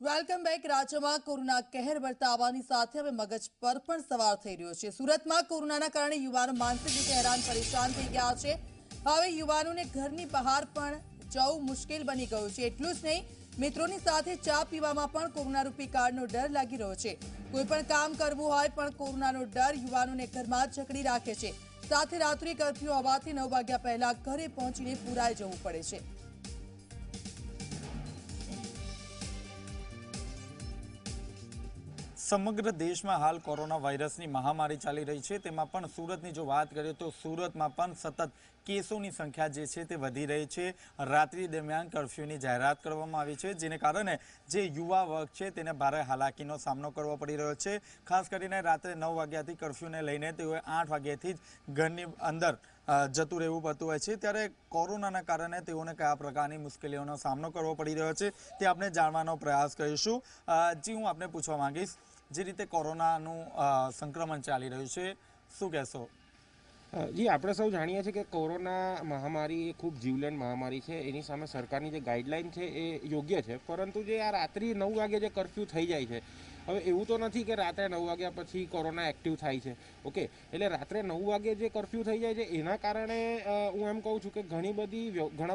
Welcome back. રાજ્યમાં corona કહેર વર્તાવાની સાથે હવે મગજ પર પણ સવાર થઈ રહ્યો છે। સુરતમાં કોરોનાના કારણે યુવાનો માનસિક રીતે હેરાન પરેશાન થઈ ગયા છે। હવે યુવાનોને ઘરની બહાર પણ જવું મુશ્કેલ બની ગયું છે। એટલું જ નહીં, મિત્રોની સાથે ચા પીવામાં પણ કોરોના રૂપી કાર્ડનો ડર લાગી રહ્યો છે। કોઈ પણ કામ કરવું હોય પણ કોરોનાનો ડર યુવાનોને ઘરમાં જ જકડી રાખે છે। સાથે રાત્રિ કર્ફ્યુ હોવાથી 9 વાગ્યા પહેલા ઘરે પહોંચીને પુરાઈ જવું પડે છે। સમગ્ર દેશમાં હાલ કોરોના વાયરસની મહામારી ચાલી રહી છે। તેમાં પણ સુરતની જો વાત કરીએ તો સુરતમાં પણ સતત કેસોની સંખ્યા જે છે તે વધી રહી છે। રાત્રિ દરમિયાન કર્ફ્યુની જાહેરાત કરવામાં આવી છે, જેને કારણે જે યુવા વર્ગ છે તેને ભારે હાલાકીનો સામનો કરવો પડી રહ્યો છે। ખાસ કરીને રાત્રે 9 વાગ્યાથી કર્ફ્યુને લઈને તેઓએ 8 વાગ્યાથી જ ઘરની અંદર જતું રહેવું પડતું હોય છે। ત્યારે કોરોનાના કારણે તેઓને કયા પ્રકારની મુશ્કેલીઓનો સામનો કરવો પડી રહ્યો છે તે આપણે જાણવાનો પ્રયાસ કરીશું। જી, હું આપને પૂછવા માંગીશ, જે રીતે કોરોનાનું સંક્રમણ ચાલી રહ્યું છે, શું કહેશો? જી, આપણે સૌ જાણીએ છીએ કે કોરોના મહામારી એ ખૂબ જીવલેણ મહામારી છે। એની સામે સરકારની જે ગાઈડલાઇન છે એ યોગ્ય છે, પરંતુ જે આ રાત્રિ 9 વાગે જે કર્ફ્યુ થઈ જાય છે, હવે એવું તો નથી કે રાત્રે 9 વાગ્યા પછી કોરોના એક્ટિવ થાય છે। ઓકે, એટલે રાત્રે 9 વાગે જે કર્ફ્યુ થઈ જાય છે એના કારણે હું એમ કહું છું કે ઘણા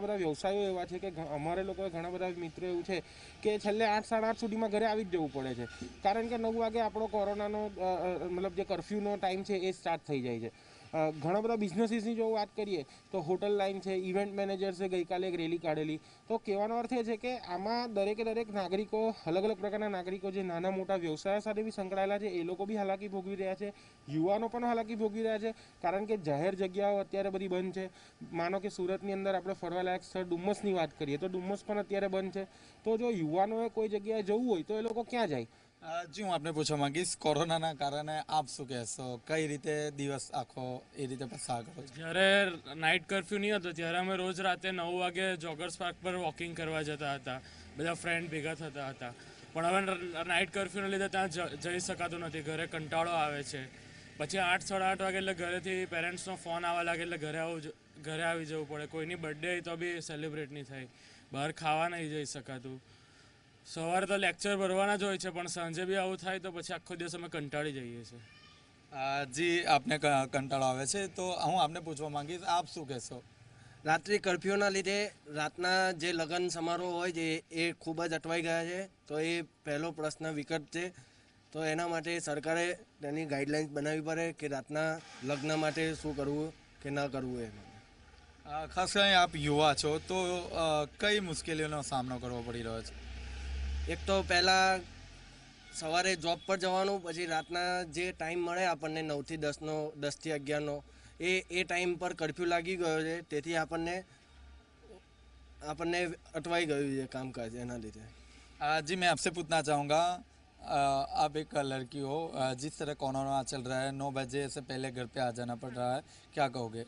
બધા વ્યવસાયો એવા છે કે અમારે લોકોએ ઘણા બધા મિત્રો એવું છે કે છેલ્લે 8 સાડા 8 સુધીમાં ઘરે આવી જ જવું પડે છે, કારણ કે 9 વાગે આપણો કોરોનાનો મતલબ જે કર્ફ્યુનો ટાઈમ છે એ સ્ટાર્ટ થઈ જાય છે। ઘણા બધા બિઝનેસીસની જો વાત કરીએ તો હોટલ લાઇન છે, ઇવેન્ટ મેનેજર્સે ગઈકાલે એક રેલી કાઢેલી। તો કહેવાનો અર્થ એ છે કે આમાં દરેક નાગરિકો, અલગ અલગ પ્રકારના નાગરિકો જે નાના મોટા વ્યવસાય સાથે બી સંકળાયેલા છે એ લોકો બી હાલાકી ભોગવી રહ્યા છે, યુવાનો પણ હાલાકી ભોગવી રહ્યા છે, કારણ કે જાહેર જગ્યાઓ અત્યારે બધી બંધ છે। માનો કે સુરતની અંદર આપણે ફરવાલાયક સ્થળ ડુમ્મસની વાત કરીએ તો ડુમ્મસ પણ અત્યારે બંધ છે। તો જો યુવાનોએ કોઈ જગ્યાએ જવું હોય તો એ લોકો ક્યાં જાય? જી, હું આપને પૂછવા માંગીશ, કોરોનાના કારણે આપ શું કહેશો? કઈ રીતે દિવસ આખો એ રીતે પસાર કરો છો? જ્યારે નાઇટ કર્ફ્યુ નહીં હતો ત્યારે અમે રોજ રાતે 9 વાગે જોગર્સ પાર્ક પર વોકિંગ કરવા જતા હતા, બધા ફ્રેન્ડ ભેગા થતા હતા। પણ હવે નાઇટ કર્ફ્યુને લીધે ત્યાં જઈ શકાતું નથી, ઘરે કંટાળો આવે છે। પછી 8 સાડા 8 વાગે એટલે ઘરેથી પેરેન્ટ્સનો ફોન આવવા લાગે એટલે ઘરે આવી જવું પડે। કોઈની બર્થડે હોય તો બી સેલિબ્રેટ નહીં થાય, બહાર ખાવા નહીં જઈ શકાતું। સવારે તો લેક્ચર ભરવાના જ હોય છે, પણ સાંજે બી આવું થાય તો પછી આખો દિવસ અમે કંટાળી જઈએ છીએ। જી, આપને કંટાળો આવે છે, તો હું આપને પૂછવા માંગીશ, આપ શું કહેશો? રાત્રિ કર્ફ્યુના લીધે રાતના જે લગ્ન સમારોહ હોય છે એ ખૂબ જ અટવાઈ ગયા છે। તો એ પહેલો પ્રશ્ન વિકટ છે। તો એના માટે સરકારે તેની ગાઈડલાઇન્સ બનાવવી પડે કે રાતના લગ્ન માટે શું કરવું કે ન કરવું એ। ખાસ કરીને આપ યુવા છો, તો કઈ મુશ્કેલીઓનો સામનો કરવો પડી રહ્યો છે? એક તો પહેલાં સવારે જોબ પર જવાનું, પછી રાતના જે ટાઈમ મળે આપણને 9 થી 10નો, 10 થી 11નો, એ ટાઈમ પર કર્ફ્યુ લાગી ગયો છે। તેથી આપણને અટવાઈ ગયું છે કામકાજ એના લીધે। जी, मैं आपसे पूछना चाहूँगा, आप एक लड़की हो, जिस तरह कोरोना चल रहा है, 9 बजे से पहले घर पे आ जाना पड़ रहा है, क्या कहोगे?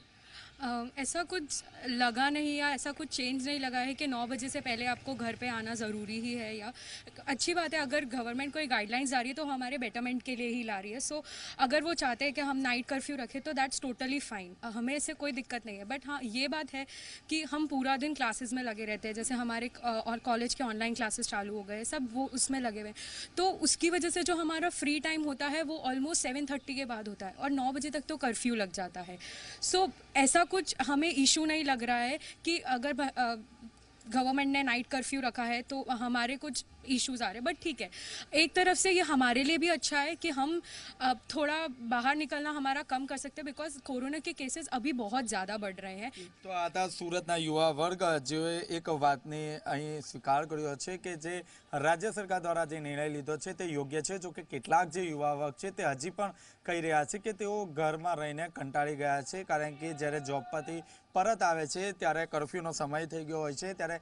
ऐसा कुछ लगा नहीं या ऐसा कुछ चेंज नहीं लगा है कि 9 बजे से पहले आपको घर पे आना ज़रूरी ही है। या अच्छी बात है, अगर गवर्नमेंट कोई गाइडलाइंस आ रही है तो हमारे बेटरमेंट के लिए ही ला रही है। सो अगर वो चाहते हैं कि हम नाइट कर्फ्यू रखें तो दैट्स टोटली फाइन, हमें इससे कोई दिक्कत नहीं है। बट हाँ, ये बात है कि हम पूरा दिन क्लासेस में लगे रहते हैं, जैसे हमारे और कॉलेज के ऑनलाइन क्लासेस चालू हो गए, सब वो उसमें लगे हुए हैं। तो उसकी वजह से जो हमारा फ्री टाइम होता है वो ऑलमोस्ट 7:30 के बाद होता है और 9 बजे तक तो कर्फ्यू लग जाता है। सो ऐसा कुछ हमें इशू नहीं लग रहा है कि अगर गवर्नमेंट ने नाइट कर्फ्यू रखा है तो हमारे कुछ इश्यूज आ रहे हैं। बट ठीक है, एक तरफ से ये हमारे लिए भी अच्छा है कि हम थोड़ा बाहर निकलना हमारा कम कर सकते हैं, बिकॉज कोरोना के केसेस अभी बहुत ज़्यादा बढ़ रहे हैं। તો આ હતા સુરતના યુવા વર્ગ, જેઓએ એક વાતને અહીં સ્વીકાર કર્યો છે કે જે રાજ્ય સરકાર દ્વારા જે નિર્ણય લીધો છે તે યોગ્ય છે। જો કે કેટલાક જે યુવા વર્ગ છે તે હજી પણ કહી રહ્યા છે કે તેઓ ઘરમાં રહીને કંટાળી ગયા છે, કારણ કે જ્યારે જોબ પરથી પરત આવે છે ત્યારે કર્ફ્યુનો સમય થઈ ગયો હોય છે। ત્યારે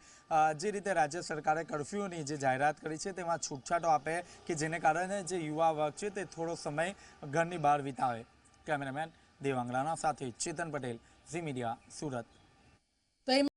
જે રીતે રાજ્ય સરકારે કર્ફ્યુની જે જાહેરાત કરી છે તેમાં છૂટછાટો આપે કે જેને કારણે જે યુવા વર્ગ છે તે થોડો સમય ઘરની બહાર વિતાવે। કેમેરામેન દેવાંગરાના સાથે ચેતન પટેલ, ઝી મીડિયા, સુરત।